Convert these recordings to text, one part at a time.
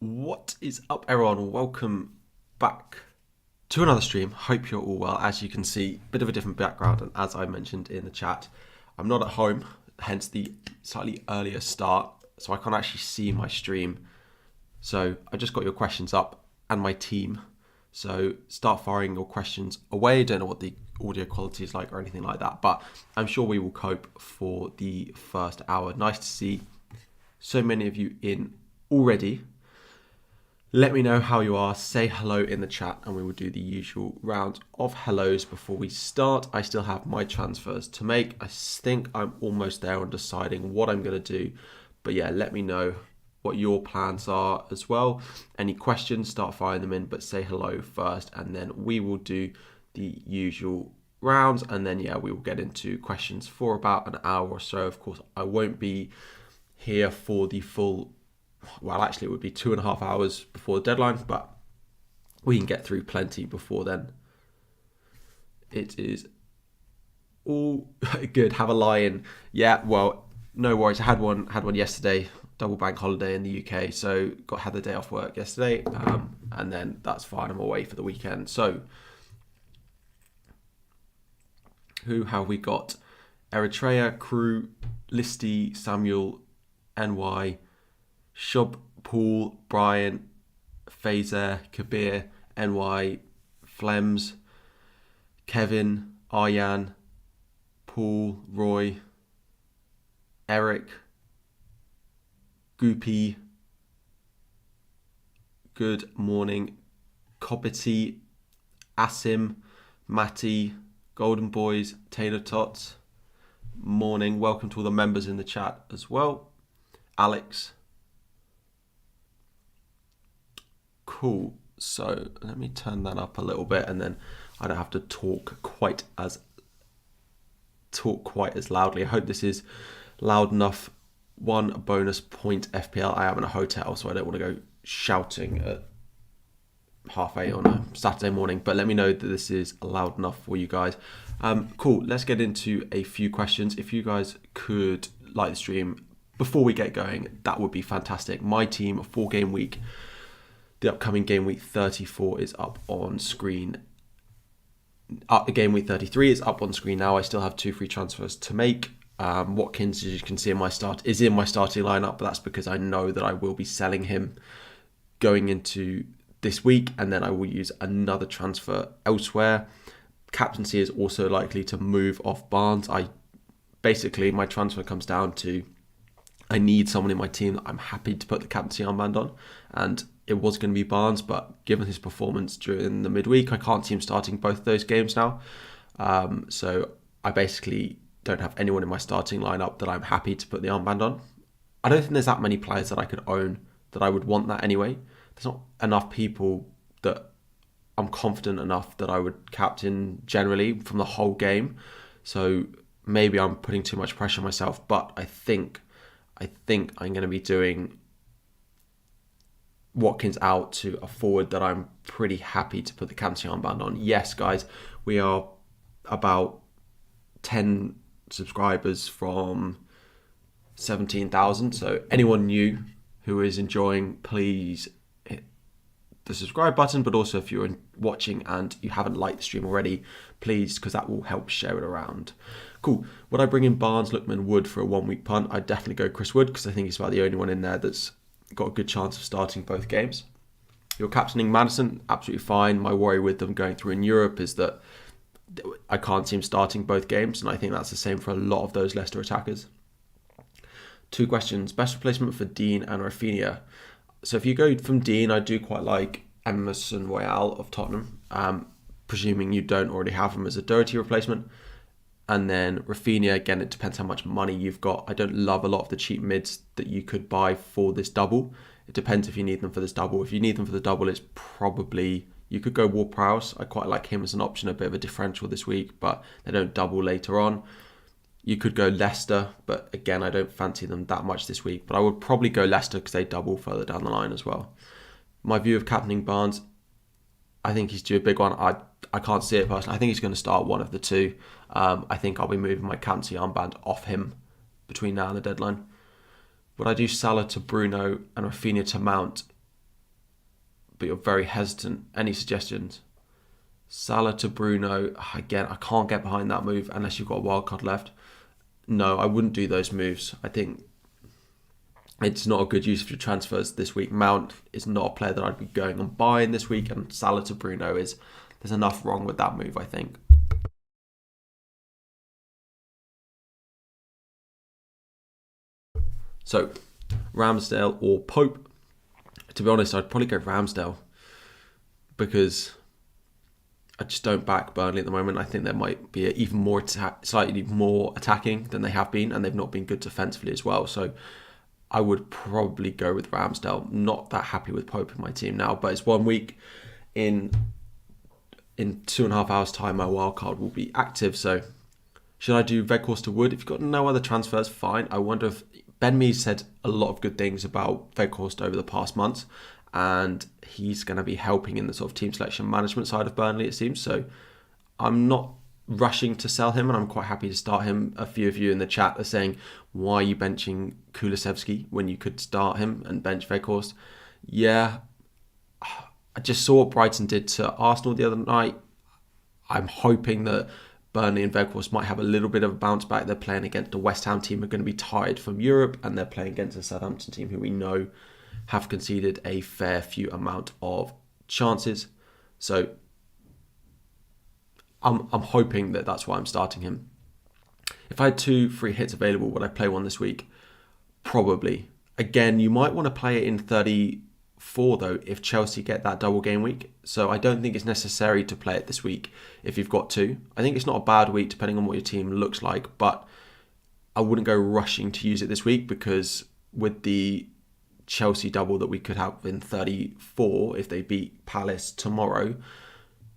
What is up, everyone? Welcome back to another stream. Hope you're all well. As you can see, a bit of a different background, and as I mentioned in the chat, I'm not at home, hence the slightly earlier start, so I can't actually see my stream. So I just got your questions up and my team. So start firing your questions away. Don't know what the audio quality is like or anything like that, but I'm sure we will cope for the first hour. Nice to see so many of you in already. Let me know how you are. Say hello in the chat and we will do the usual round of hellos before we start. I still have my transfers to make. I think I'm almost there on deciding what I'm going to do. But yeah, let me know what your plans are as well. Any questions, start firing them in, but say hello first and then we will do the usual rounds. And then yeah, we will get into questions for about an hour or so. Of course, I won't be here for the full. Well, actually, it would be 2.5 hours before the deadline, but we can get through plenty before then. It is all good. Have a lie-in. Yeah, well, no worries. I had one yesterday, double bank holiday in the UK, so had the day off work yesterday, and then that's fine. I'm away for the weekend. So, who have we got? Eritrea, Crew, Listy, Samuel, NY, Shub, Paul, Brian, Fazer, Kabir, NY, Flems, Kevin, Aryan, Paul, Roy, Eric, Goopy, good morning, Copity, Asim, Matty, Golden Boys, Taylor Tots, morning, welcome to all the members in the chat as well, Alex. Cool. So let me turn that up a little bit, and then I don't have to talk quite as loudly. I hope this is loud enough. One bonus point FPL. I am in a hotel, so I don't want to go shouting at 8:30 on a Saturday morning. But let me know that this is loud enough for you guys. Cool. Let's get into a few questions. If you guys could like the stream before we get going, that would be fantastic. My team for game week. The upcoming game week 34 is up on screen. Game week 33 is up on screen now. I still have 2 free transfers to make. Watkins, as you can see in my starting lineup, but that's because I know that I will be selling him going into this week, and then I will use another transfer elsewhere. Captaincy is also likely to move off Barnes. My transfer comes down to I need someone in my team that I'm happy to put the captaincy armband on, and it was going to be Barnes, but given his performance during the midweek, I can't see him starting both of those games now. So I basically don't have anyone in my starting lineup that I'm happy to put the armband on. I don't think there's that many players that I could own that I would want that anyway. There's not enough people that I'm confident enough that I would captain generally from the whole game. So maybe I'm putting too much pressure on myself, but I think I'm going to be doing Watkins out to a forward that I'm pretty happy to put the captaincy armband on. Yes, guys, we are about 10 subscribers from 17,000. So anyone new who is enjoying, please hit the subscribe button. But also if you're watching and you haven't liked the stream already, please, because that will help share it around. Cool. Would I bring in Barnes, Lookman, Wood for a 1-week punt? I'd definitely go Chris Wood, because I think he's about the only one in there that's got a good chance of starting both games. You're captaining Madison, absolutely fine. My worry with them going through in Europe is that I can't see him starting both games, and I think that's the same for a lot of those Leicester attackers. 2 questions. Best replacement for Dean and Rafinha. So if you go from Dean, I do quite like Emerson Royale of Tottenham, presuming you don't already have him as a Doherty replacement. And then Rafinha, again, it depends how much money you've got. I don't love a lot of the cheap mids that you could buy for this double. It depends if you need them for this double. If you need them for the double, it's probably, you could go Ward-Prowse. I quite like him as an option, a bit of a differential this week, but they don't double later on. You could go Leicester, but again, I don't fancy them that much this week. But I would probably go Leicester because they double further down the line as well. My view of captaining Barnes, I think he's due a big one. I can't see it personally. I think he's going to start one of the 2. I think I'll be moving my captaincy armband off him between now and the deadline. Would I do Salah to Bruno and Rafinha to Mount? but you're very hesitant. Any suggestions? Salah to Bruno. Again, I can't get behind that move unless you've got a wild card left. No, I wouldn't do those moves. I think it's not a good use of your transfers this week. Mount is not a player that I'd be going and buying this week, and Salah to Bruno there's enough wrong with that move, I think. So, Ramsdale or Pope. To be honest, I'd probably go Ramsdale because I just don't back Burnley at the moment. I think they might be even more slightly more attacking than they have been, and they've not been good defensively as well. So I would probably go with Ramsdale. Not that happy with Pope in my team now, but it's 1 week. In 2.5 hours time, my wildcard will be active. So should I do Weghorst to Wood? If you've got no other transfers, fine. I wonder if Ben Mee said a lot of good things about Weghorst over the past months, and he's going to be helping in the sort of team selection management side of Burnley, it seems. So I'm not rushing to sell him, and I'm quite happy to start him. A few of you in the chat are saying, why are you benching Kulusevski when you could start him and bench Weghorst? Yeah, I just saw what Brighton did to Arsenal the other night. I'm hoping that Burnley and Weghorst might have a little bit of a bounce back. They're playing against a West Ham team who are going to be tired from Europe, and they're playing against a Southampton team who we know have conceded a fair few amount of chances. So I'm hoping that that's why I'm starting him. If I had 2 free hits available, would I play one this week? Probably. Again, you might want to play it in 34 though if Chelsea get that double game week. So I don't think it's necessary to play it this week if you've got to. I think it's not a bad week depending on what your team looks like, but I wouldn't go rushing to use it this week because with the Chelsea double that we could have in 34 if they beat Palace tomorrow,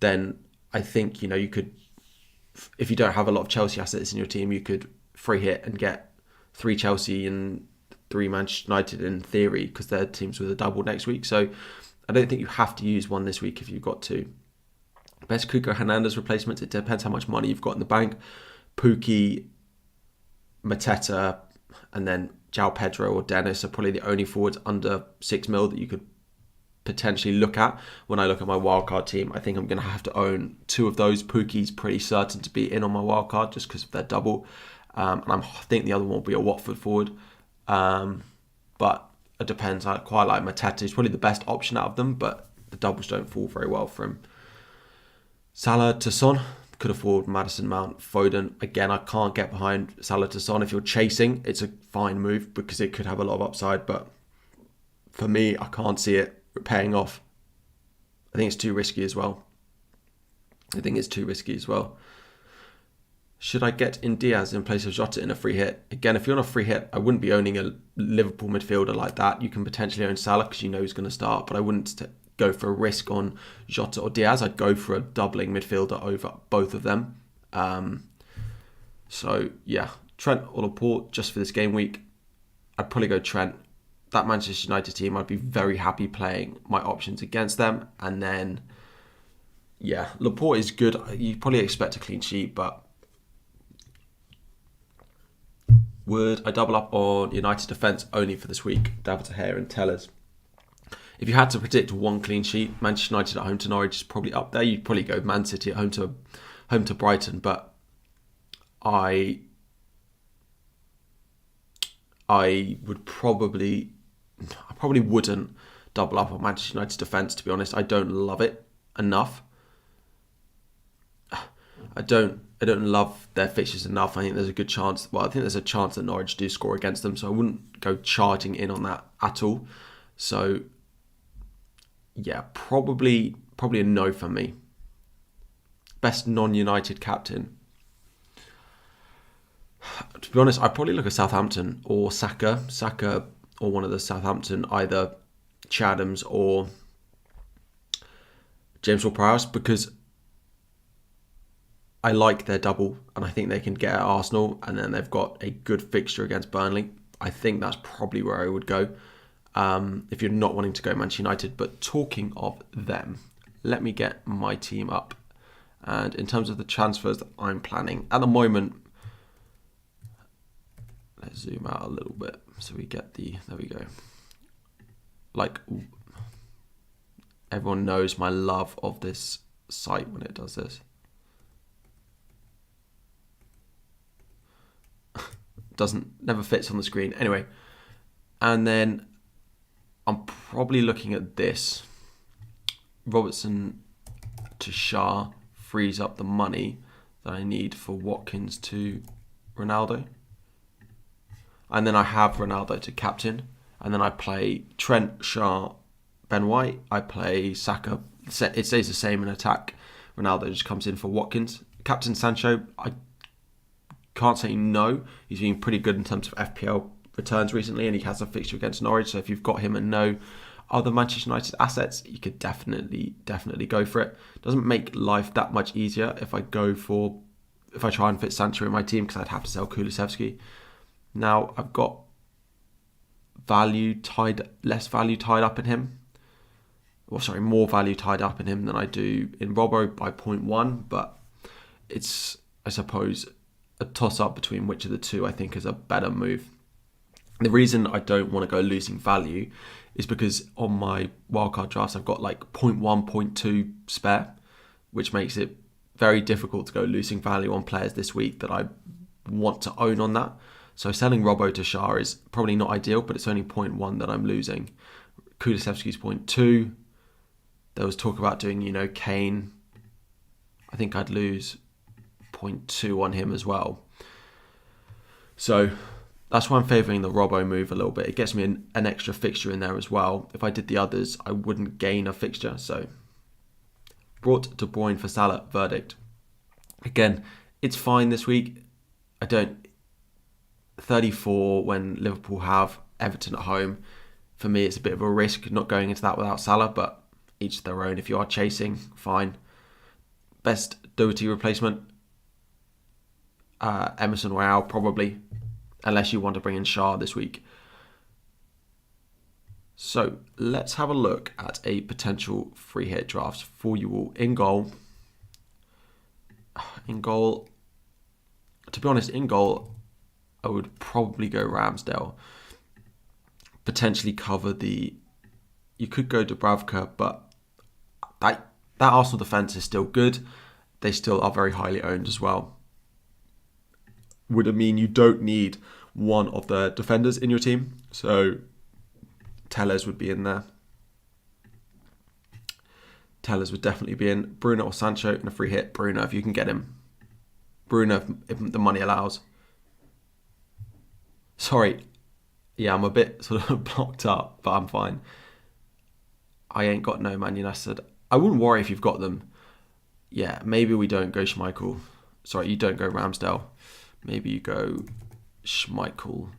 then I think, you could, if you don't have a lot of Chelsea assets in your team, you could free hit and get 3 Chelsea and 3 Manchester United in theory because they're teams with a double next week. So I don't think you have to use one this week if you've got to. Best Cuco Hernandez replacements, it depends how much money you've got in the bank. Pukki, Mateta, and then João Pedro or Dennis are probably the only forwards under 6 mil that you could potentially look at. When I look at my wildcard team, I think I'm going to have to own 2 of those. Pukki's pretty certain to be in on my wildcard just because of their double. And I think the other one will be a Watford forward. But it depends. I quite like Mateta. He's probably the best option out of them, but the doubles don't fall very well for him. Salah to Son. Could afford Maddison, Mount, Foden. Again, I can't get behind Salah to Son. If you're chasing, it's a fine move because it could have a lot of upside. But for me, I can't see it paying off. I think it's too risky as well. Should I get in Diaz in place of Jota in a free hit? Again, if you're on a free hit, I wouldn't be owning a Liverpool midfielder like that. You can potentially own Salah because you know he's going to start, but I wouldn't go for a risk on Jota or Diaz. I'd go for a doubling midfielder over both of them. So yeah, Trent or Laporte just for this game week. I'd probably go Trent. That Manchester United team, I'd be very happy playing my options against them. And then, yeah, Laporte is good. You probably expect a clean sheet, but would I double up on United defence only for this week? David Tahir and Tellers. If you had to predict 1 clean sheet, Manchester United at home to Norwich is probably up there. You'd probably go Man City at home to Brighton, but I probably wouldn't double up on Manchester United's defence, to be honest. I don't love it enough. I don't love their fixtures enough. I think there's a good chance. Well, I think there's a chance that Norwich do score against them, so I wouldn't go charging in on that at all. So yeah, probably a no for me. Best non-United captain. To be honest, I'd probably look at Southampton or Saka or one of the Southampton, either Chadams or James Ward-Prowse, because I like their double and I think they can get at Arsenal, and then they've got a good fixture against Burnley. I think that's probably where I would go if you're not wanting to go Manchester United. But talking of them, let me get my team up. And in terms of the transfers that I'm planning at the moment, let's zoom out a little bit so we get there we go. Like, Everyone knows my love of this site when it does this. Never fits on the screen. Anyway, and then I'm probably looking at this. Robertson to Shah frees up the money that I need for Watkins to Ronaldo. And then I have Ronaldo to captain. And then I play Trent, Shah, Ben White. I play Saka. It stays the same in attack. Ronaldo just comes in for Watkins. Captain Sancho, I can't say no. He's been pretty good in terms of FPL returns recently, and he has a fixture against Norwich. So if you've got him and no other Manchester United assets, you could definitely go for it. Doesn't make life that much easier if I try and fit Sancho in my team, because I'd have to sell Kulusevski. Now I've got less value tied up in him. More value tied up in him than I do in Robbo by 0.1, but it's, I suppose, a toss-up between which of the two I think is a better move. The reason I don't want to go losing value is because on my wildcard drafts I've got like 0.1, 0.2 spare, which makes it very difficult to go losing value on players this week that I want to own on that. So selling Robbo to Shah is probably not ideal, but it's only 0.1 that I'm losing. Kulusevski's 0.2. There was talk about doing, Kane. I think I'd lose 0.2 on him as well. So that's why I'm favouring the Robbo move a little bit. It gets me an extra fixture in there as well. If I did the others, I wouldn't gain a fixture. So brought De Bruyne for Salah, verdict. Again, it's fine this week. 34 when Liverpool have Everton at home. For me, it's a bit of a risk not going into that without Salah, but each their own. If you are chasing, fine. Best Doherty replacement, Emerson Royale probably, unless you want to bring in Shah this week. So let's have a look at a potential free hit draft for you all. In goal, to be honest, I would probably go Ramsdale. Potentially cover you could go Dubravka, but that Arsenal defence is still good. They still are very highly owned as well. Would it mean you don't need one of the defenders in your team? So Telles would be in there. Telles would definitely be in. Bruno or Sancho in a free hit. Bruno, if you can get him. Bruno, if the money allows. Sorry. Yeah, I'm a bit sort of blocked up, but I'm fine. I ain't got no Man United. I wouldn't worry if you've got them. Yeah, maybe we don't go Schmeichel. Sorry, you don't go Ramsdale. Maybe you go Schmeichel.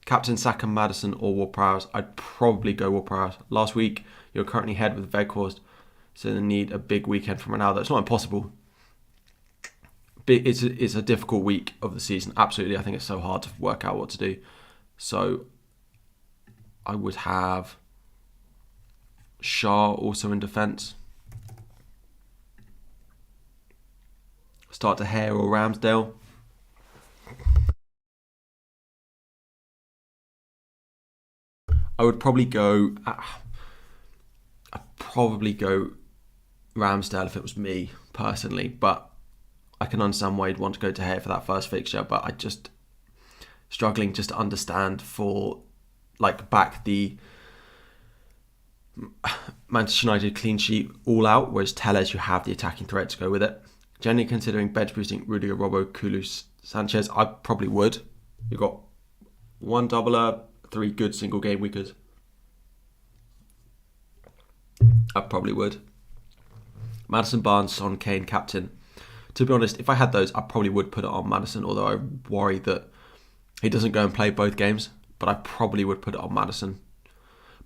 Captain Saka, Maddison or Ward-Prowse. I'd probably go Ward-Prowse. Last week, you're currently ahead with Weghorst, so they need a big weekend from Ronaldo. It's not impossible. It's a difficult week of the season. Absolutely, I think it's so hard to work out what to do. So I would have Shah also in defence. Start to Hare or Ramsdale. I would probably go. I'd probably go Ramsdale if it was me personally, but I can understand why you'd want to go to Hare for that first fixture. But I just struggling just to understand back the Manchester United clean sheet all out, whereas Telles you have the attacking threat to go with it. Generally considering bench boosting Rudiger, Robbo, Kudus, Sanchez, I probably would. You've got one doubler, 3 good single game weekers. I probably would. Maddison, Barnes, Son, Kane, captain. To be honest, if I had those, I probably would put it on Maddison, although I worry that he doesn't go and play both games. But I probably would put it on Maddison.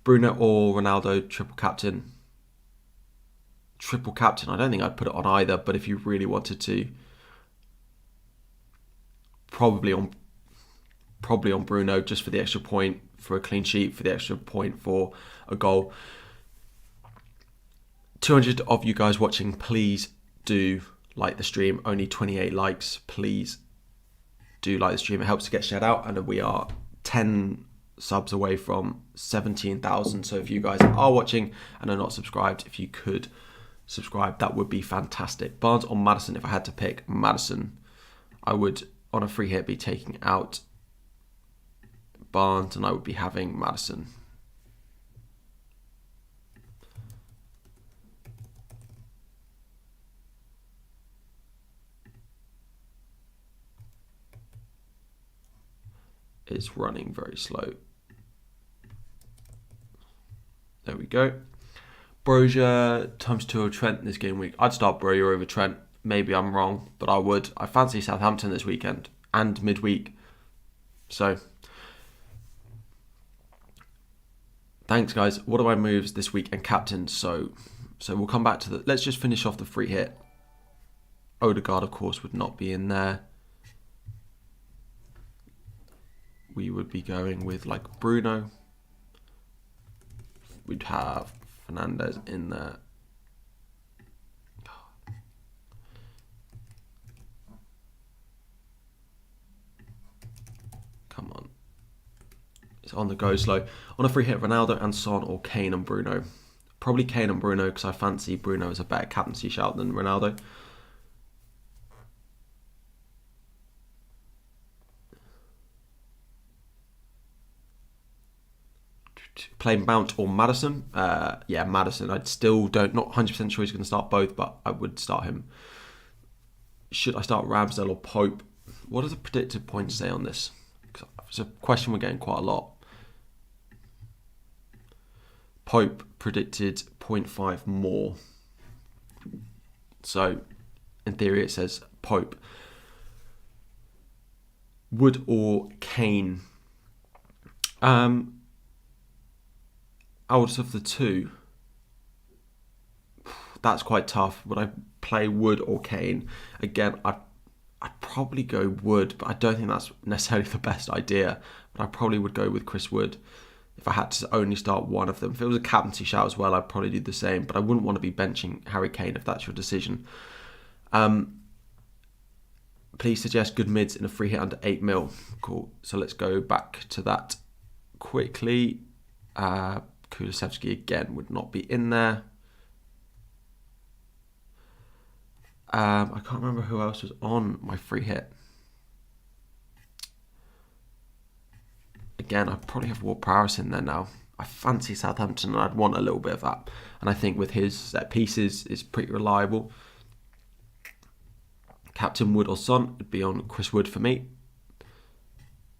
Bruno or Ronaldo, triple captain. I don't think I'd put it on either, but if you really wanted to, probably on Bruno, just for the extra point for a clean sheet, for the extra point for a goal. 200 of you guys watching, please do like the stream. Only 28 likes. Please do like the stream. It helps to get shared out, and we are 10 subs away from 17,000. So if you guys are watching and are not subscribed, if you could subscribe, that would be fantastic. Barnes or Maddison? If I had to pick Maddison, I would, on a free hit, be taking out Barnes and I would be having Maddison. It's running very slow. There we go. Brozier times 2 of Trent this game week. I'd start Brozier over Trent. Maybe I'm wrong, but I would. I fancy Southampton this weekend and midweek. So, thanks guys. What are my moves this week and captains? So we'll come back to the. Let's just finish off the free hit. Odegaard, of course, would not be in there. We would be going with like Bruno. We'd have Fernandes in there. Come on. It's on the go slow. On a free hit, Ronaldo and Son or Kane and Bruno. Probably Kane and Bruno because I fancy Bruno as a better captaincy shout than Ronaldo. Playing Mount or Maddison? Yeah, Maddison. I'd still not 100% sure he's going to start both, but I would start him. Should I start Ramsdale or Pope? What does the predicted points say on this? It's a question we're getting quite a lot. Pope predicted 0.5 more. So, in theory, it says Pope. Wood or Kane? Out of the two, that's quite tough. Would I play Wood or Kane? Again, I'd probably go Wood, but I don't think that's necessarily the best idea. But I probably would go with Chris Wood if I had to only start one of them. If it was a captaincy shout as well, I'd probably do the same. But I wouldn't want to be benching Harry Kane if that's your decision. Please suggest good mids in a free hit under 8 mil. Cool. So let's go back to that quickly. Kulusevski again would not be in there. I can't remember who else was on my free hit. Again, I'd probably have Ward-Prowse in there now. I fancy Southampton and I'd want a little bit of that. And I think with his set pieces, is pretty reliable. Captain Wood or Son would be on Chris Wood for me.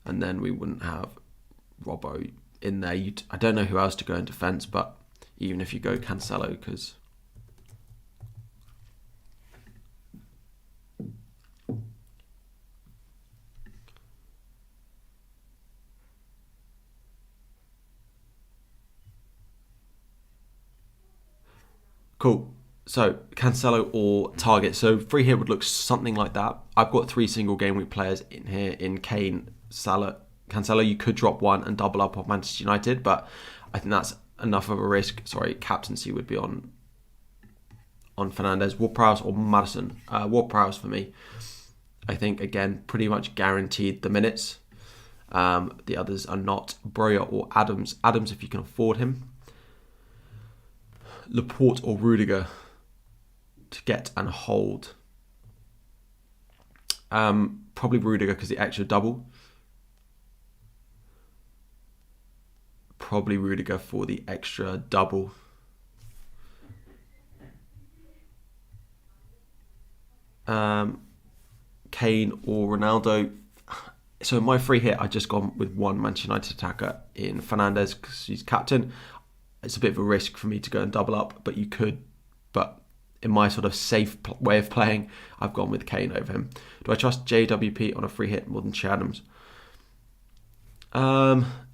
And then we wouldn't have Robbo in there. I don't know who else to go in defence, but even if you go Cancelo, because cool. So Cancelo or Target. So free hit would look something like that. I've got 3 single game week players in here in Kane, Salah, Cancelo. You could drop one and double up on Manchester United, but I think that's enough of a risk. Sorry, captaincy would be on Fernandes, Ward-Prowse or Maddison. Ward-Prowse for me. I think again pretty much guaranteed the minutes. The others are not. Broya or Adams. Adams if you can afford him. Laporte or Rudiger to get and hold. Probably Rudiger because the extra double. Probably Rudiger for the extra double. Kane or Ronaldo. So in my free hit, I just gone with one Manchester United attacker in Fernandes because he's captain. It's a bit of a risk for me to go and double up, but you could. But in my sort of safe way of playing, I've gone with Kane over him. Do I trust JWP on a free hit more than Chathams?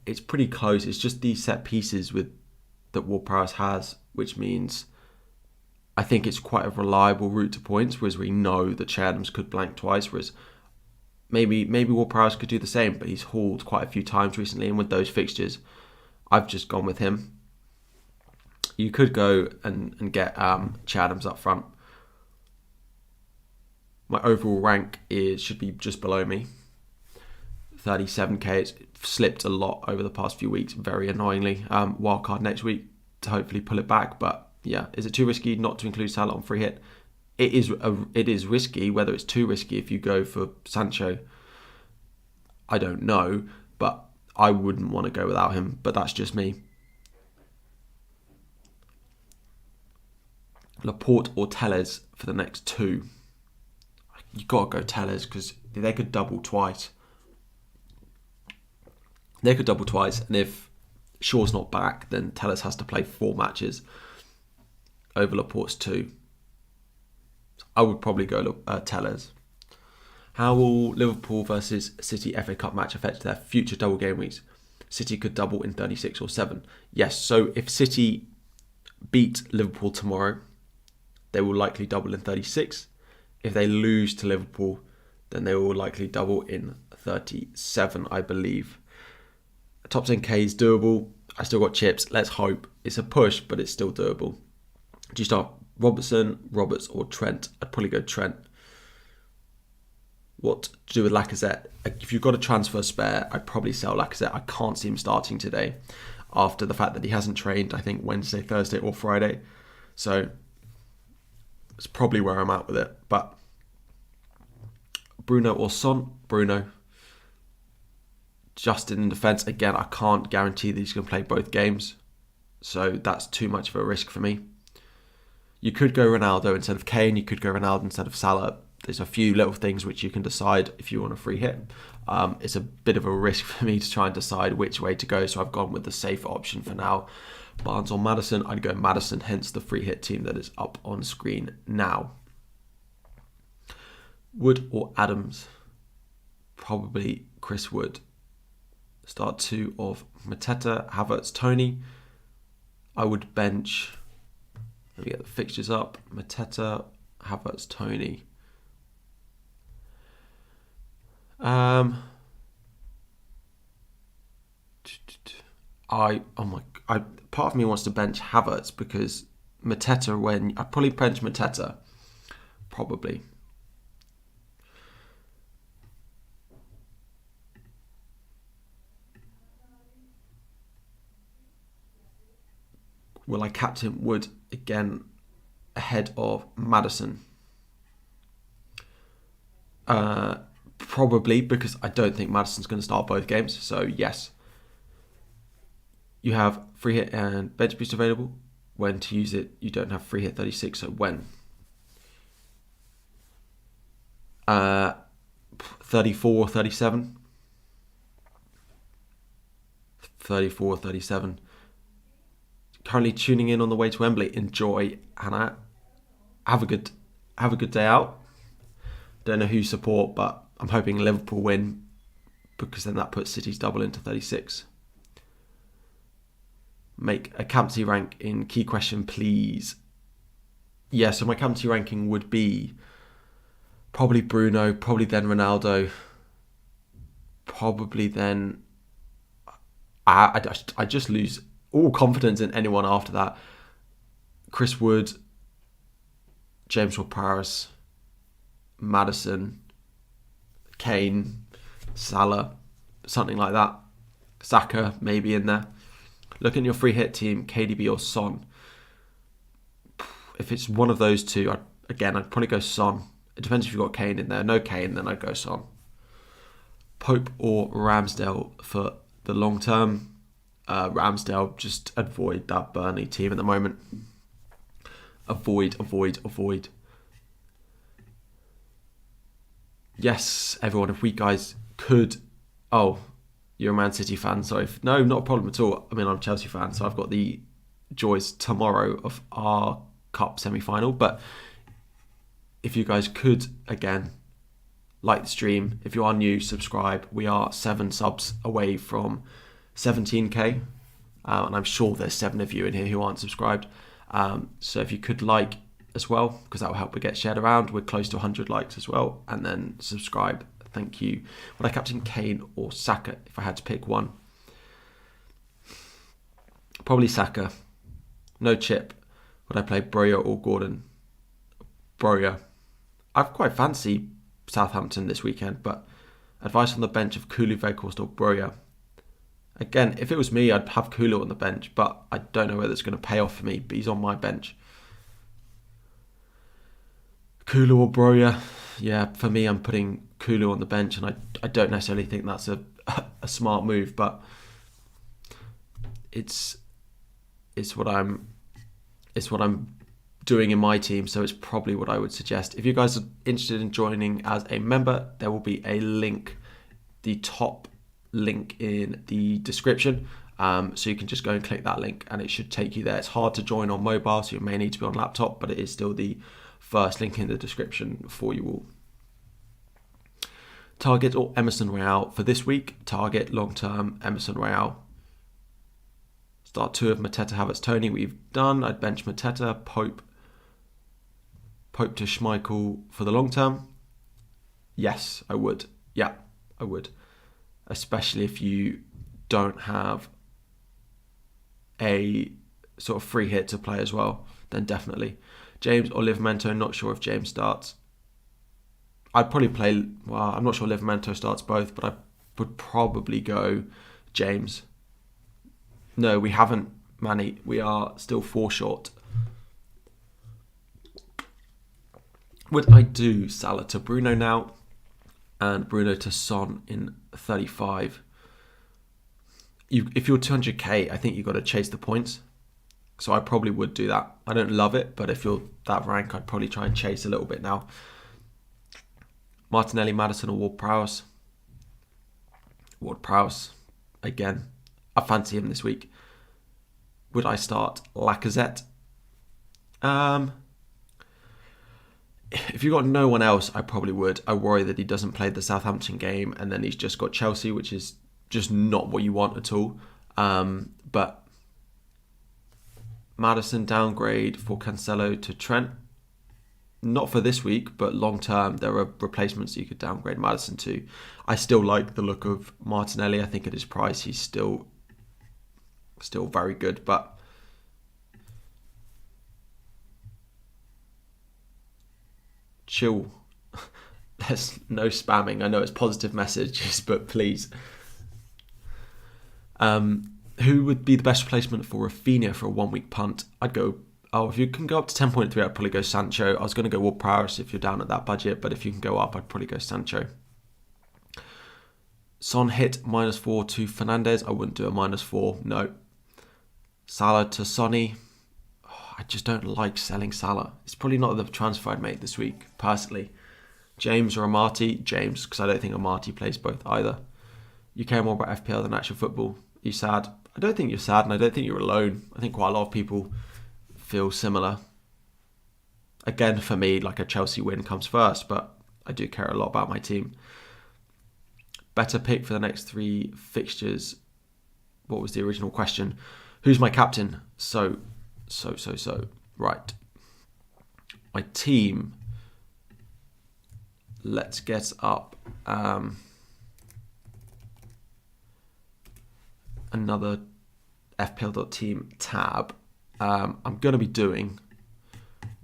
It's pretty close. It's just these set pieces that Ward-Prowse has, which means I think it's quite a reliable route to points, whereas we know that Chathams could blank twice, whereas maybe Ward-Prowse could do the same, but he's hauled quite a few times recently, and with those fixtures, I've just gone with him. You could go and get Chathams up front. My overall rank should be just below me. 37k. It's slipped a lot over the past few weeks, very annoyingly. Wildcard next week to hopefully pull it back. But yeah, is it too risky not to include Salah on free hit? It is risky. Whether it's too risky if you go for Sancho, I don't know. But I wouldn't want to go without him. But that's just me. Laporte or Telles for the next two. You got to go Telles because they could double twice. And if Shaw's not back, then Telles has to play 4 matches over Laporte's 2. I would probably go Telles. How will Liverpool versus City FA Cup match affect their future double game weeks? City could double in 36 or 7. Yes, so if City beat Liverpool tomorrow, they will likely double in 36. If they lose to Liverpool, then they will likely double in 37, I believe. Top 10k is doable. I still got chips. Let's hope. It's a push, but it's still doable. Do you start Robertson, Roberts, or Trent? I'd probably go Trent. What to do with Lacazette? If you've got a transfer spare, I'd probably sell Lacazette. I can't see him starting today after the fact that he hasn't trained, I think, Wednesday, Thursday, or Friday. So it's probably where I'm at with it. But Bruno or Son? Bruno. Justin in defence. Again, I can't guarantee that he's going to play both games. So that's too much of a risk for me. You could go Ronaldo instead of Kane. You could go Ronaldo instead of Salah. There's a few little things which you can decide if you want a free hit. It's a bit of a risk for me to try and decide which way to go. So I've gone with the safer option for now. Barnes or Maddison? I'd go Maddison, hence the free hit team that is up on screen now. Wood or Adams? Probably Chris Wood. Start 2 of Mateta, Havertz, Tony. I would bench. Let me get the fixtures up. Mateta, Havertz, Tony. Part of me wants to bench Havertz because Mateta. I'd probably bench Mateta. Probably. Will I captain Wood again ahead of Maddison? Probably, because I don't think Maddison's going to start both games. So yes. You have free hit and bench boost available. When to use it, you don't have free hit 36, so when? 34, 37. 34, 37. Currently tuning in on the way to Wembley. Enjoy, Hannah. Have a good day out. Don't know who you support, but I'm hoping Liverpool win because then that puts City's double into 36. Make a Captaincy rank in key question, please. Yeah, so my Captaincy ranking would be probably Bruno, probably then Ronaldo, probably then I just lose all confidence in anyone after that. Chris Wood, James Ward-Prowse, Maddison, Kane, Salah, something like that. Saka maybe in there. Look at your free hit team, KDB or Son. If it's one of those two, I'd probably go Son. It depends if you've got Kane in there. No Kane, then I'd go Son. Pope or Ramsdale for the long term. Ramsdale, just avoid that Burnley team at the moment. Avoid. Yes, everyone, if we guys could... Oh, you're a Man City fan, sorry. No, not a problem at all. I mean, I'm a Chelsea fan, so I've got the joys tomorrow of our Cup semi-final. But if you guys could, again, like the stream. If you are new, subscribe. We are 7 subs away from 17k. And I'm sure there's 7 of you in here who aren't subscribed. So if you could like as well, because that will help it get shared around. We're close to 100 likes as well. And then subscribe. Thank you. Would I captain Kane or Saka if I had to pick one? Probably Saka. No chip. Would I play Broja or Gordon? Broja. I quite fancy Southampton this weekend, but Advice on the bench of Kulu, Veghorst or Broja. Again, if it was me, I'd have Kulu on the bench, but I don't know whether it's going to pay off for me, but he's on my bench. Kulu or Broja? Yeah, for me, I'm putting Kulu on the bench, and I don't necessarily think that's a smart move, but it's what I'm doing in my team, so it's probably what I would suggest. If you guys are interested in joining as a member, there will be a link, the top link in the description, so you can just go and click that link and it should take you there. It's hard to join on mobile, so you may need to be on laptop, but it is still the first link in the description for you all. Target or Emerson Royale for this week? Target long term Emerson Royale. Start 2 of Mateta, Havertz, Tony. We've done. I'd bench Mateta, Pope to Schmeichel for the long term. Yes, I would. Yeah, I would. Especially if you don't have a sort of free hit to play as well, then definitely. James or Livramento, not sure if James starts. I'd probably play, well, I'm not sure Livramento starts both, but I would probably go James. No, we haven't, Manny. We are still 4 short. Would I do Salah to Bruno now and Bruno to Son in 35? If you're 200k, I think you've got to chase the points. So I probably would do that. I don't love it, but if you're that rank, I'd probably try and chase a little bit now. Martinelli, Maddison or Ward-Prowse? Ward-Prowse, again. I fancy him this week. Would I start Lacazette? If you've got no one else, I probably would. I worry that he doesn't play the Southampton game and then he's just got Chelsea, which is just not what you want at all. But Maddison downgrade for Cancelo to Trent. Not for this week, but long term, there are replacements you could downgrade Maddison to. I still like the look of Martinelli. I think at his price, he's still very good, but chill. There's no spamming. I know it's positive messages, but please. Who would be the best replacement for Rafinha for a 1 week punt? I'd go, if you can go up to 10.3, I'd probably go Sancho. I was going to go Ward-Prowse if you're down at that budget, but if you can go up, I'd probably go Sancho. Son hit -4 to Fernandes. I wouldn't do a -4, no. Salah to Sonny. I just don't like selling Salah. It's probably not the transfer I'd make this week, personally. James or Amati? James, because I don't think Amati plays both either. You care more about FPL than actual football. Are you sad? I don't think you're sad, and I don't think you're alone. I think quite a lot of people feel similar. Again, for me, like a Chelsea win comes first, but I do care a lot about my team. Better pick for the next 3 fixtures. What was the original question? Who's my captain? So. Right. My team. Let's get up another FPL.team tab. I'm going to be doing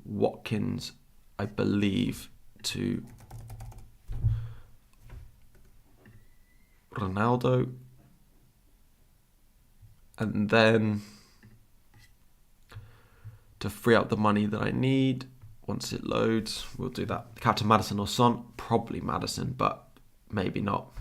Watkins, I believe, to Ronaldo. And then to free up the money that I need, once it loads, we'll do that. Captain Maddison or Son? Probably Maddison, but maybe not.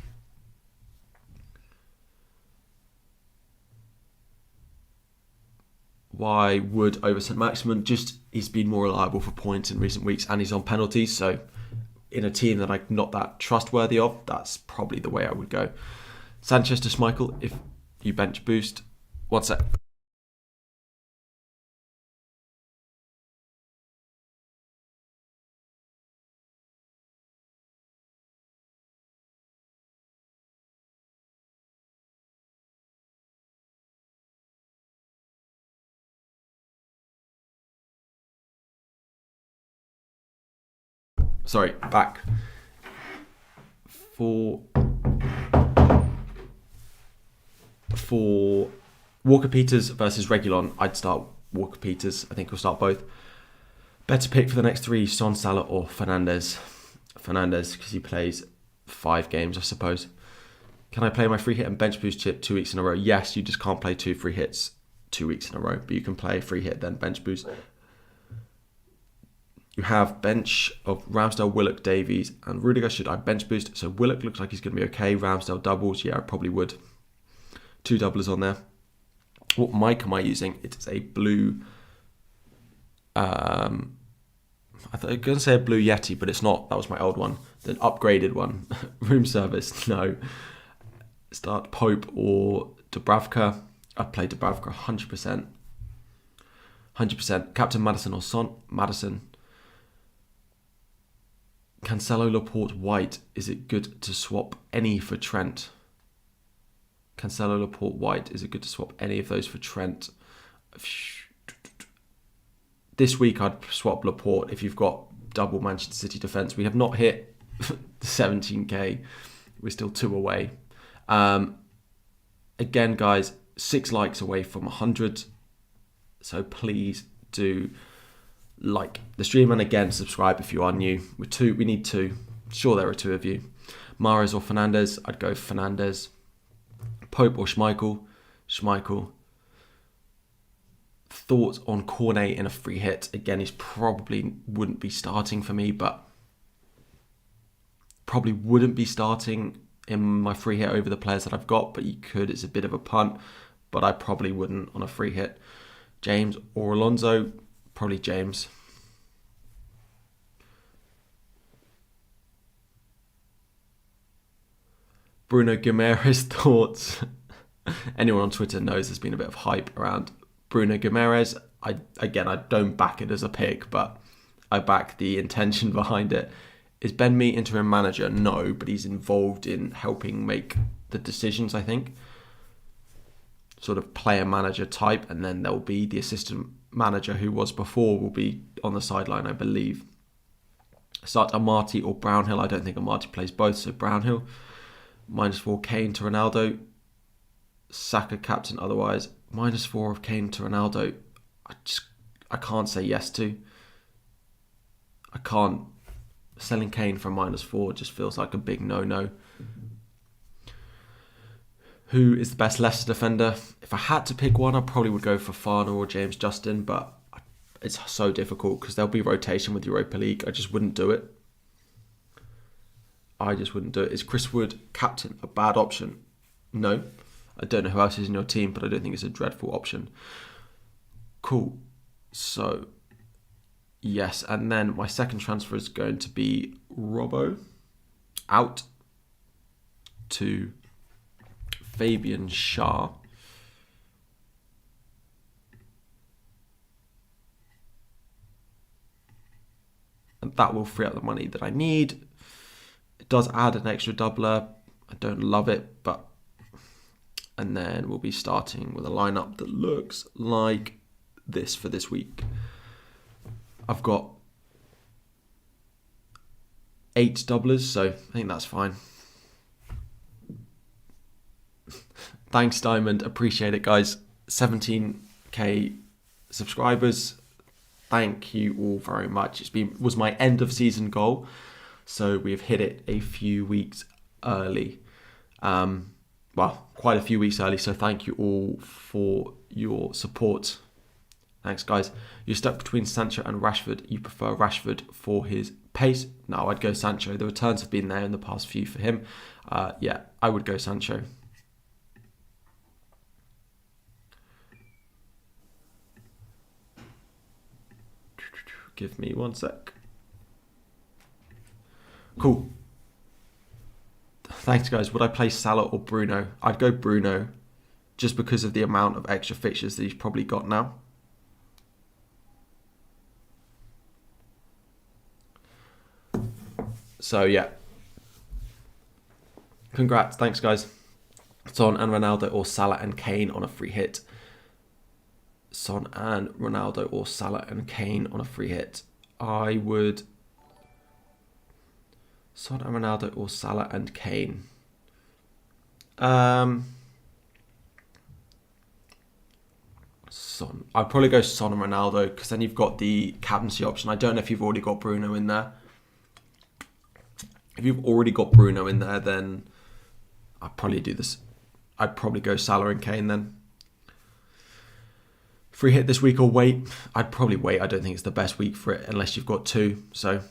Why would over St Maximin? Just he's been more reliable for points in recent weeks and he's on penalties. So in a team that I'm not that trustworthy of, that's probably the way I would go. Sanchez to Schmeichel if you bench boost. 1 sec. Sorry, back. For Walker-Peters versus Reguilon, I'd start Walker-Peters. I think we'll start both. Better pick for the next 3, Son, Salah or Fernandes. Fernandes, because he plays 5 games, I suppose. Can I play my free hit and bench boost chip 2 weeks in a row? Yes, you just can't play 2 free hits 2 weeks in a row, but you can play free hit then bench boost. You have bench of Ramsdale, Willock, Davies, and Rudiger. Should I bench boost? So Willock looks like he's going to be okay. Ramsdale doubles. Yeah, I probably would. 2 doublers on there. What mic am I using? It's a blue... I was going to say a blue Yeti, but it's not. That was my old one. The upgraded one. Room service. No. Start Pope or Dubravka. I'd play Dubravka 100%. 100%. Captain Maddison or Son. Maddison. Cancelo, Laporte, White. Is it good to swap any for Trent? Cancelo, Laporte, White. Is it good to swap any of those for Trent? This week I'd swap Laporte if you've got double Manchester City defence. We have not hit 17k. We're still 2 away. Again, guys, 6 likes away from 100. So please do like the stream, and again, subscribe if you are new. We need 2. Sure, there are 2 of you. Mahrez or Fernandes? I'd go Fernandes. Pope or Schmeichel? Schmeichel. Thoughts on Cornet in a free hit? Again, he's probably wouldn't be starting for me, but probably wouldn't be starting in my free hit over the players that I've got, but you could. It's a bit of a punt, but I probably wouldn't on a free hit. James or Alonso? Probably James. Bruno Guimaraes thoughts. Anyone on Twitter knows there's been a bit of hype around Bruno Guimaraes. I don't back it as a pick, but I back the intention behind it. Is Ben Mee interim manager? No, but he's involved in helping make the decisions, I think. Sort of player manager type, and then there'll be the assistant manager who was before will be on the sideline, I believe. Start Amati or Brownhill. I don't think Amati plays both, so Brownhill. -4 Kane to Ronaldo. Saka captain otherwise. -4 of Kane to Ronaldo. I can't say yes to. I can't. Selling Kane for -4 just feels like a big no-no. Who is the best Leicester defender? If I had to pick one, I probably would go for Farner or James Justin, but it's so difficult because there'll be rotation with Europa League. I just wouldn't do it. Is Chris Wood captain a bad option? No. I don't know who else is in your team, but I don't think it's a dreadful option. Cool. So, yes. And then my second transfer is going to be Robbo out to Fabian Schär. And that will free up the money that I need. It does add an extra doubler. I don't love it, but... And then we'll be starting with a lineup that looks like this for this week. I've got 8 doublers, so I think that's fine. Thanks, Diamond. Appreciate it, guys. 17k subscribers. Thank you all very much. Was my end of season goal, so we have hit it a few weeks early. Well, quite a few weeks early. So thank you all for your support. Thanks, guys. You're stuck between Sancho and Rashford. You prefer Rashford for his pace? No, I'd go Sancho. The returns have been there in the past few for him. Yeah, I would go Sancho. Give me 1 sec. Cool. Thanks, guys. Would I play Salah or Bruno? I'd go Bruno just because of the amount of extra fixtures that he's probably got now. So, yeah. Congrats. Thanks, guys. Son and Ronaldo or Salah and Kane on a free hit. Son and Ronaldo or Salah and Kane on a free hit. I would... Son and Ronaldo or Salah and Kane. Son. I'd probably go Son and Ronaldo because then you've got the captaincy option. I don't know if you've already got Bruno in there. If you've already got Bruno in there, then I'd probably do this. I'd probably go Salah and Kane then. Free hit this week or wait? I'd probably wait. I don't think it's the best week for it unless you've got two. So,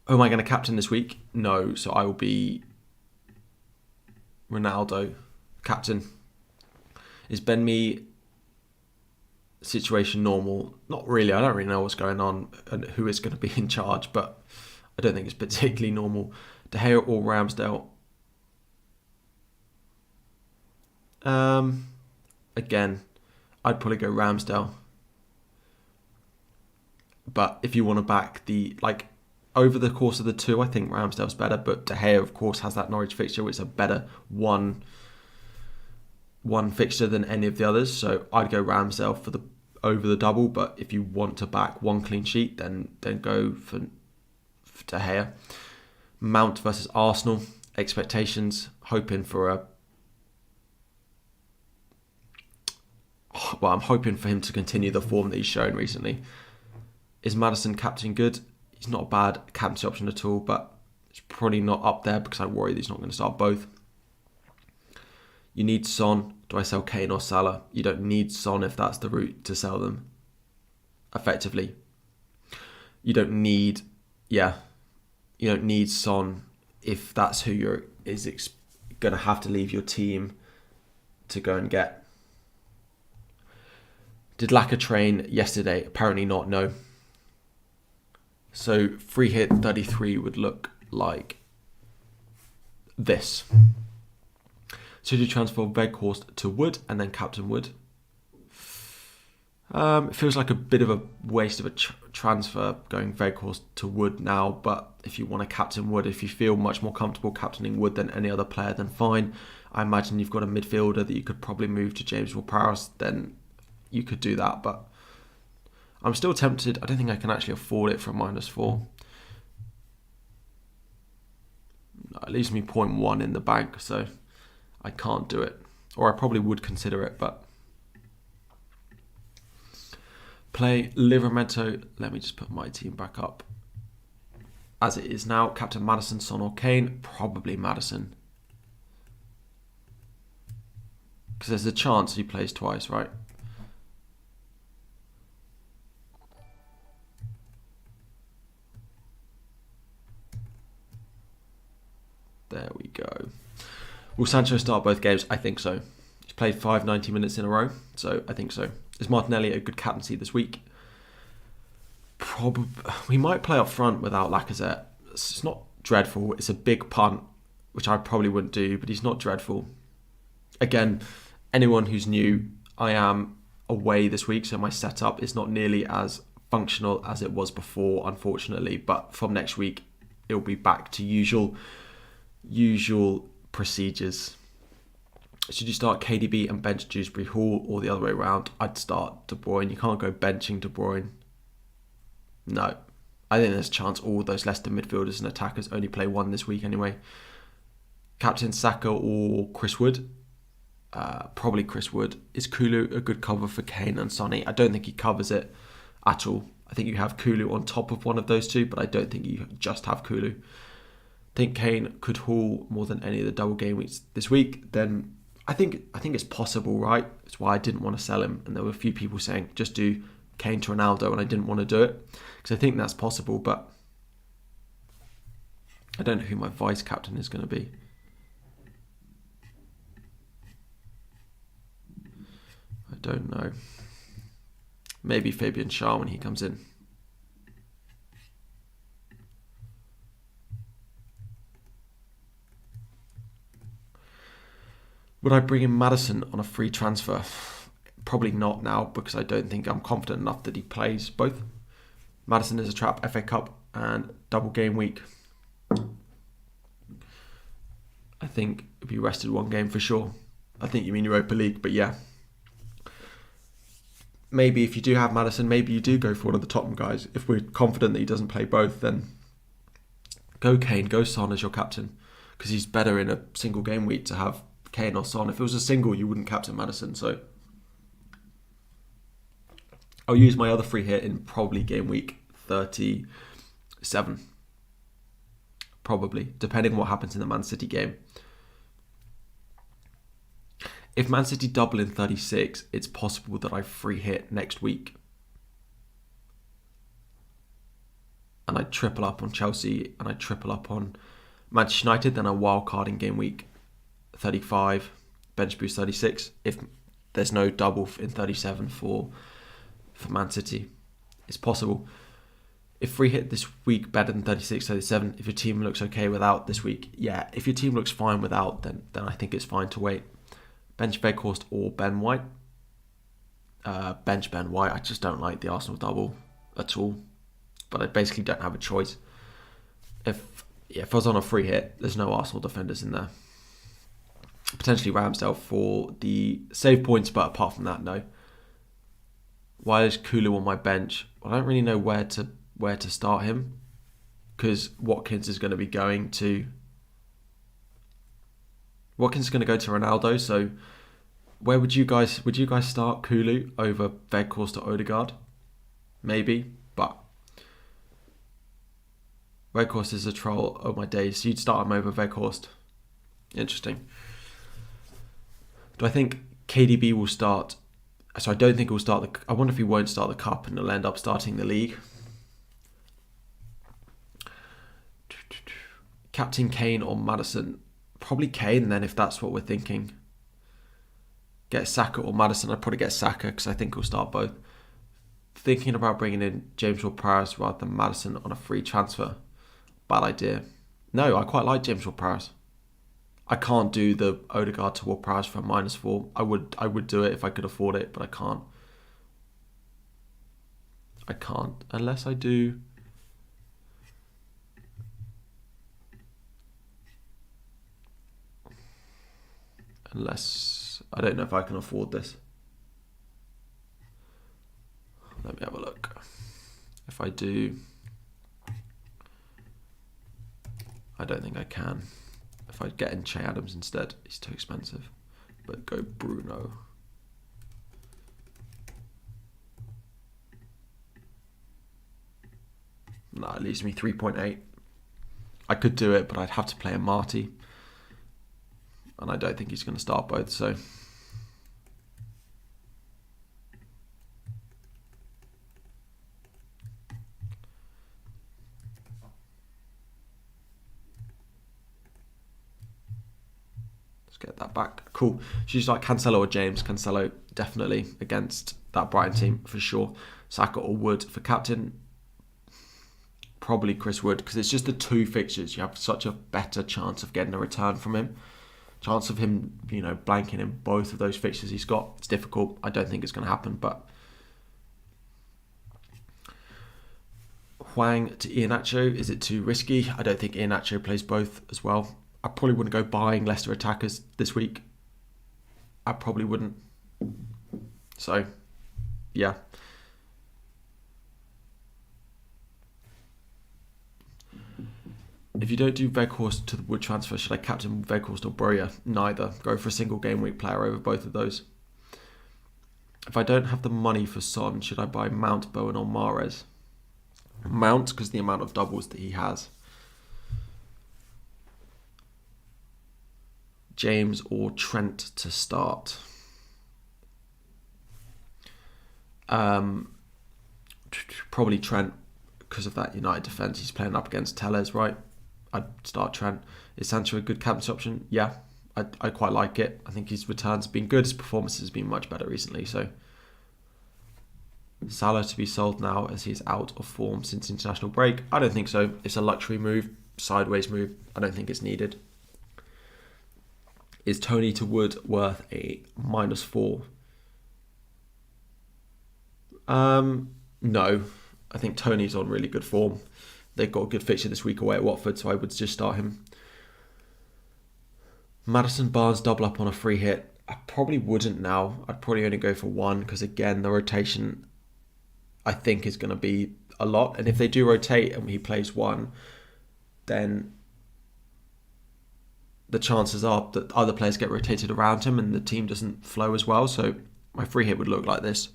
who am I going to captain this week? No, so I will be Ronaldo captain. Is Ben Mee situation normal? Not really. I don't really know what's going on and who is going to be in charge, but I don't think it's particularly normal. De Gea or Ramsdale? Again, I'd probably go Ramsdale. But if you want to back over the course of the two, I think Ramsdale's better. But De Gea, of course, has that Norwich fixture, which is a better one fixture than any of the others. So I'd go Ramsdale over the double. But if you want to back one clean sheet, then go for De Gea. Mount versus Arsenal. Expectations, hoping for I'm hoping for him to continue the form that he's shown recently. Is Maddison captain good? He's not a bad captaincy option at all, but it's probably not up there because I worry that he's not going to start both. You need Son. Do I sell Kane or Salah? You don't need Son if that's the route to sell them. Effectively. You don't need Son if that's who going to have to leave your team to go and get. Did Laka train yesterday? Apparently not, no. So free hit 33 would look like this. So you transfer Weghorst to Wood and then captain Wood. It feels like a bit of a waste of a transfer going Weghorst to Wood now, but if you want to captain Wood, if you feel much more comfortable captaining Wood than any other player, then fine. I imagine you've got a midfielder that you could probably move to James Ward-Prowse, then you could do that, but I'm still tempted. I don't think I can actually afford it for -4. It leaves me 0.1 in the bank, so I can't do it. Or I probably would consider it, but play Livramento. Let me just put my team back up as it is now. Captain Maddison, Son or Kane? Probably Maddison. Because there's a chance he plays twice, right? There we go. Will Sancho start both games? I think so. He's played 5 90 minutes in a row, so I think so. Is Martinelli a good captaincy this week? Probably. We might play up front without Lacazette. It's not dreadful. It's a big punt, which I probably wouldn't do, but he's not dreadful. Again, anyone who's new, I am away this week, so my setup is not nearly as functional as it was before, unfortunately. But from next week, it'll be back to usual procedures. Should you start KDB and bench Dewsbury Hall or the other way around? I'd start De Bruyne. You can't go benching De Bruyne. No. I think there's a chance all those Leicester midfielders and attackers only play one this week anyway. Captain Saka or Chris Wood? Probably Chris Wood. Is Kulu a good cover for Kane and Sonny? I don't think he covers it at all. I think you have Kulu on top of one of those two, but I don't think you just have Kulu. Think Kane could haul more than any of the double game weeks this week, then I think it's possible, right? That's why I didn't want to sell him. And there were a few people saying, just do Kane to Ronaldo, and I didn't want to do it. Because I think that's possible, but I don't know who my vice captain is going to be. I don't know. Maybe Fabian Schär when he comes in. Would I bring in Maddison on a free transfer? Probably not now, because I don't think I'm confident enough that he plays both. Maddison is a trap, FA Cup and double game week. I think he'll be rested one game for sure. I think you mean Europa League, but yeah. Maybe if you do have Maddison, maybe you do go for one of the Tottenham guys. If we're confident that he doesn't play both, then go Kane, go Son as your captain, because he's better in a single game week to have Kane or Son. If it was a single, you wouldn't captain Maddison, so I'll use my other free hit in probably game week 37. Probably, depending on what happens in the Man City game. If Man City double in 36, it's possible that I free hit next week. And I triple up on Chelsea and I triple up on Manchester United, then a wild card in game week 35, bench boost 36. If there's no double in 37 for Man City, it's possible. If free hit this week better than 36, 37, if your team looks okay without this week, yeah. If your team looks fine without, then I think it's fine to wait. Bench Weghorst or Ben White. Bench Ben White. I just don't like the Arsenal double at all. But I basically don't have a choice. If I was on a free hit, there's no Arsenal defenders in there. Potentially Ramsdale for the save points, but apart from that, no. Why is Kulu on my bench? I don't really know where to start him, because Watkins is going to be going to Ronaldo. So where would you guys start Kulu over Weghorst or Odegaard? Maybe, but Weghorst is a troll. Oh my days! So you'd start him over Weghorst. Interesting. Do I think KDB will start? So I don't think he'll start I wonder if he won't start the cup and he'll end up starting the league. Captain Kane or Maddison? Probably Kane then, if that's what we're thinking. Get Saka or Maddison? I'd probably get Saka because I think he'll start both. Thinking about bringing in James Ward-Prowse rather than Maddison on a free transfer. Bad idea. No, I quite like James Ward-Prowse. I can't do the Odegaard to Ward-Prowse for -4. I would do it if I could afford it, but I can't. I can't unless I do. Unless I don't know if I can afford this. Let me have a look. If I do, I don't think I can. If I get in Che Adams instead, he's too expensive. But go Bruno. No, it leaves me 3.8. I could do it, but I'd have to play a Marty. And I don't think he's going to start both, so... get that back. Cool. She's like Cancelo or James. Cancelo definitely against that Brighton team for sure. Saka or Wood for captain. Probably Chris Wood, because it's just the two fixtures. You have such a better chance of getting a return from him. Chance of him, blanking in both of those fixtures he's got. It's difficult. I don't think it's going to happen, but Hwang to Iheanacho. Is it too risky? I don't think Iheanacho plays both as well. I probably wouldn't go buying Leicester attackers this week. I probably wouldn't. So, yeah. If you don't do Weghorst to the Wood transfer, should I captain Weghorst or Broja? Neither. Go for a single game week player over both of those. If I don't have the money for Son, should I buy Mount, Bowen or Mahrez? Mount, because the amount of doubles that he has. James or Trent to start. Probably Trent because of that United defence. He's playing up against Telles, right? I'd start Trent. Is Sancho a good captain option? Yeah, I quite like it. I think his returns have been good. His performance has been much better recently. So Salah to be sold now as he's out of form since international break. I don't think so. It's a luxury move, sideways move. I don't think it's needed. Is Tony to Wood worth a -4? No. I think Tony's on really good form. They've got a good fixture this week away at Watford, so I would just start him. Maddison Barnes double up on a free hit. I probably wouldn't now. I'd probably only go for one because, again, the rotation I think is going to be a lot. And if they do rotate and he plays one, then the chances are that other players get rotated around him and the team doesn't flow as well. So my free hit would look like this.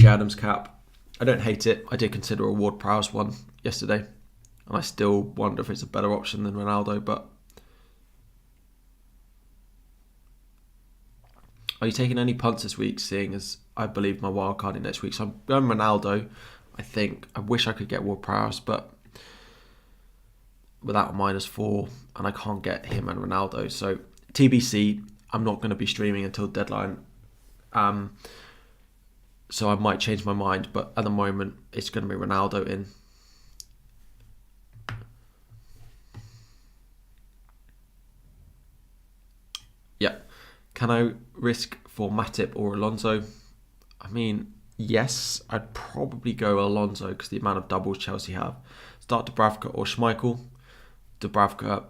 Adams cap. I don't hate it. I did consider a Ward-Prowse one yesterday, and I still wonder if it's a better option than Ronaldo, but are you taking any punts this week, seeing as I believe my wild card in next week? So I'm going Ronaldo. I wish I could get Ward-Prowse, but without a -4, and I can't get him and Ronaldo. So TBC, I'm not going to be streaming until deadline. So I might change my mind, but at the moment, it's going to be Ronaldo in. Yeah. Can I risk for Matip or Alonso? I mean, yes, I'd probably go Alonso because the amount of doubles Chelsea have. Start Dubravka or Schmeichel. Dubravka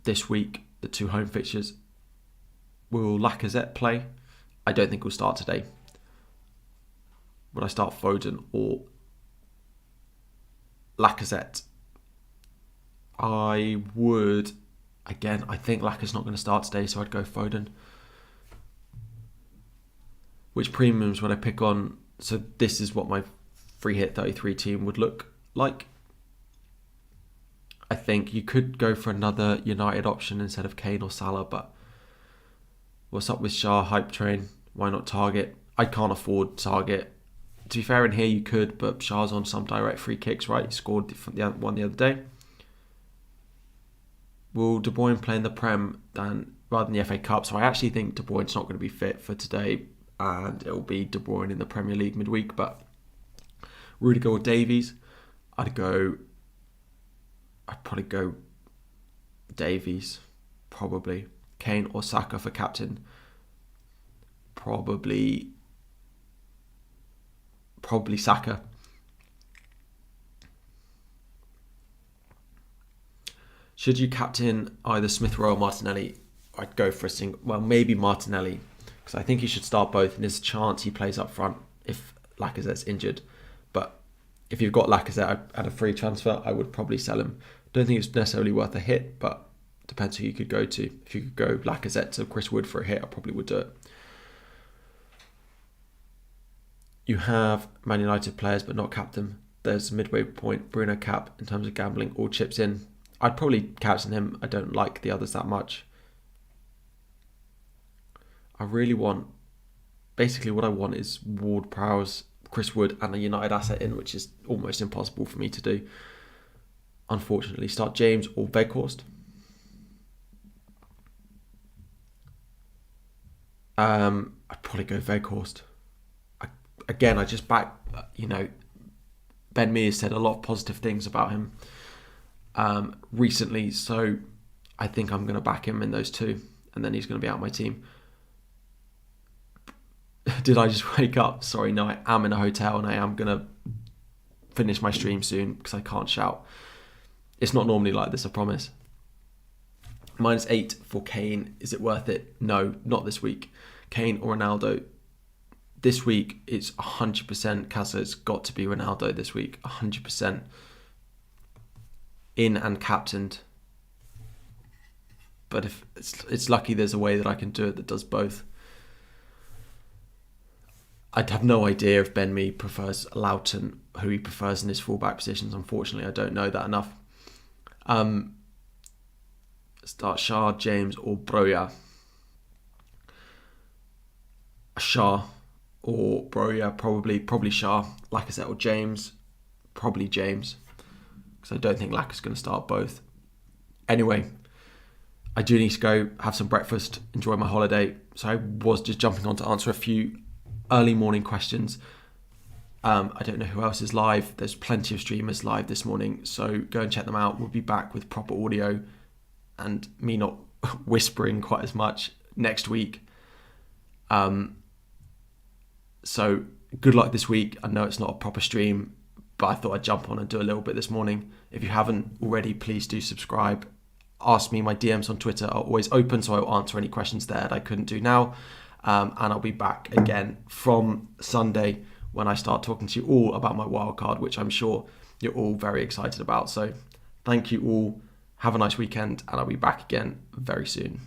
this week, the 2 home fixtures. Will Lacazette play? I don't think he'll start today. Would I start Foden or Lacazette? I would. Again, I think Lacazette's not going to start today, so I'd go Foden. Which premiums would I pick on? So this is what my free hit 33 team would look like. I think you could go for another United option instead of Kane or Salah, but what's up with Shah hype train? Why not Target? I can't afford Target. To be fair, in here you could, but Shah's on some direct free kicks, right? He scored one the other day. Will De Bruyne play in the Prem rather than the FA Cup? So I actually think De Bruyne's not going to be fit for today, and it'll be De Bruyne in the Premier League midweek. But Rudiger or Davies, I'd probably go Davies, probably. Kane or Saka for captain, probably Saka. Should you captain either Smith Rowe or Martinelli? I'd go for maybe Martinelli, because I think he should start both, and there's a chance he plays up front if Lacazette's injured. But if you've got Lacazette at a free transfer, I would probably sell him. Don't think it's necessarily worth a hit, but depends who you could go to. If you could go Lacazette to Chris Wood for a hit, I probably would do it. You have Man United players but not captain. There's midway point, Bruno cap in terms of gambling, all chips in. I'd probably captain him. I don't like the others that much. Basically what I want is Ward-Prowse, Chris Wood and a United asset in, which is almost impossible for me to do. Unfortunately, start James or Weghorst. I'd probably go Weghorst. I just back, Ben Mee has said a lot of positive things about him recently, so I think I'm going to back him in those two, and then he's going to be out of my team. Did I just wake up? Sorry, no, I am in a hotel and I am going to finish my stream soon because I can't shout. It's not normally like this, I promise. -8 for Kane. Is it worth it? No, not this week. Kane or Ronaldo. This week, it's 100% Casa. It's got to be Ronaldo this week. 100%. In and captained. But if it's lucky there's a way that I can do it that does both. I'd have no idea if Ben Mee prefers Loughton, who he prefers in his fullback positions. Unfortunately, I don't know that enough. Start Shah, James or Broja. Shah or Broja, probably Shah. Lacazette or James, probably James, because I don't think Lacazette's going to start both. Anyway, I do need to go have some breakfast, enjoy my holiday. So I was just jumping on to answer a few early morning questions. I don't know who else is live. There's plenty of streamers live this morning, so go and check them out. We'll be back with proper audio and me not whispering quite as much next week. So good luck this week. I know it's not a proper stream, but I thought I'd jump on and do a little bit this morning. If you haven't already, please do subscribe. Ask me. My DMs on Twitter are always open, so I'll answer any questions there that I couldn't do now. And I'll be back again from Sunday when I start talking to you all about my wildcard, which I'm sure you're all very excited about. So thank you all. Have a nice weekend, and I'll be back again very soon.